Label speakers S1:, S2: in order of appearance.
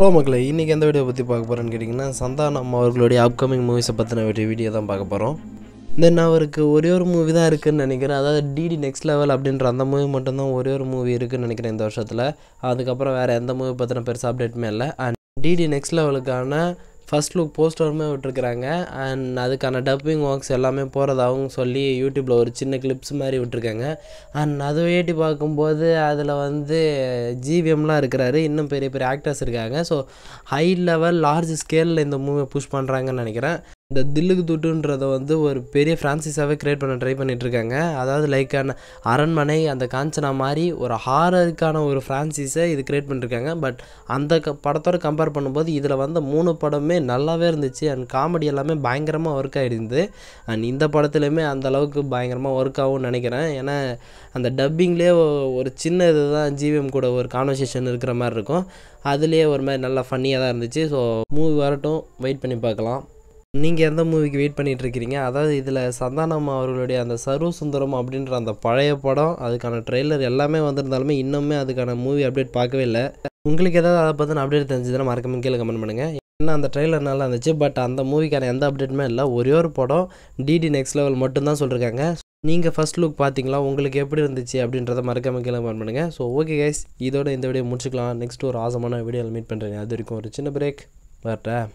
S1: Hello மக்களே, இன்றைக்கி எந்த வீடியோ பற்றி பார்க்க போகிறேன்னு கேட்டிங்கன்னா, சந்தானம் அவர்களுடைய அப்கமிங் மூவிஸை பற்றின வீடியோ தான் பார்க்க போகிறோம். தென் அவருக்கு ஒரே ஒரு மூவி தான் இருக்குதுன்னு நினைக்கிறேன். அதாவது டிடி நெக்ஸ்ட் லெவல் அப்படின்ற அந்த மூவி மட்டும்தான் ஒரே ஒரு மூவி இருக்குதுன்னு நினைக்கிறேன் இந்த வருஷத்தில். அதுக்கப்புறம் வேறு எந்த மூவி பற்றின பெருசாக அப்டேட்டுமே இல்லை. அண்ட் டிடி நெக்ஸ்ட் லெவலுக்கான ஃபஸ்ட் லுக் போஸ்டருமே விட்டுருக்குறாங்க. அண்ட் அதுக்கான டப்பிங் ஒர்க்ஸ் எல்லாமே போகிறதாகவும் சொல்லி யூடியூப்பில் ஒரு சின்ன கிளிப்ஸ் மாதிரி விட்டுருக்காங்க. அண்ட் அதை ஏட்டி பார்க்கும்போது அதில் ஜிவிஎம்லாம் இருக்கிறாரு, இன்னும் பெரிய பெரிய ஆக்டர்ஸ் இருக்காங்க. ஸோ ஹை லெவல் லார்ஜ் ஸ்கேலில் இந்த மூவியை புஷ் பண்ணுறாங்கன்னு நினைக்கிறேன். இந்த தில்லுக்கு துட்டுன்றதை ஒரு பெரிய ஃப்ரான்சைஸாகவே க்ரியேட் பண்ண ட்ரை பண்ணிகிட்ருக்காங்க. அதாவது லைக் அரண்மனை, அந்த காஞ்சனா மாதிரி ஒரு ஹாரருக்கான ஒரு ஃப்ரான்சைஸை இது க்ரியேட் பண்ணியிருக்காங்க. பட் அந்த படத்தோடு கம்பேர் பண்ணும்போது இதில் 3 படமே நல்லாவே இருந்துச்சு. அண்ட் காமெடி எல்லாமே பயங்கரமாக ஒர்க் ஆகிடுது. அண்ட் இந்த படத்துலையுமே அந்தளவுக்கு பயங்கரமாக ஒர்க் ஆகும்னு நினைக்கிறேன். ஏன்னா அந்த டப்பிங்லேயே ஒரு சின்ன இது தான் ஜிவிஎம் கூட ஒரு கான்வர்சேஷன் இருக்கிற மாதிரி இருக்கும். அதுலேயே ஒரு மாதிரி நல்லா ஃபன்னியாக தான் இருந்துச்சு. ஸோ மூவி வரட்டும், வெயிட் பண்ணி பார்க்கலாம். நீங்கள் எந்த மூவிக்கு வெயிட் பண்ணிகிட்ருக்கிறீங்க? அதாவது இதில் சந்தானம் அவர்களுடைய அந்த சர்வ சுந்தரம் அப்படின்ற அந்த பழைய படம், அதுக்கான ட்ரெய்லர் எல்லாமே வந்திருந்தாலுமே இன்னுமே அதுக்கான மூவி அப்டேட் பார்க்கவே இல்லை. உங்களுக்கு ஏதாவது அதை பற்றின அப்டேட் தெரிஞ்சதுன்னா மறக்காம கீழே கமெண்ட் பண்ணுங்கள். ஏன்னா அந்த ட்ரெய்லர் நல்லா இருந்துச்சு, பட் அந்த மூவிக்கான எந்த அப்டேட்டுமே இல்லை. ஒரே ஒரு படம் டிடி நெக்ஸ்ட் லெவல் மட்டும்தான் சொல்லியிருக்காங்க. நீங்கள் ஃபஸ்ட் லுக் பார்த்தீங்களா? உங்களுக்கு எப்படி இருந்துச்சு அப்படின்றத மறக்காம கீழே கமெண்ட் பண்ணுங்கள். ஸோ ஓகே கைஸ், இதோட இந்த வீடியோ முடிச்சுக்கலாம். நெக்ஸ்ட் ஒரு ஆசமான வீடியோவில் மீட் பண்ணுறேன். அது வரைக்கும் ஒரு சின்ன பிரேக் வரட்டேன்.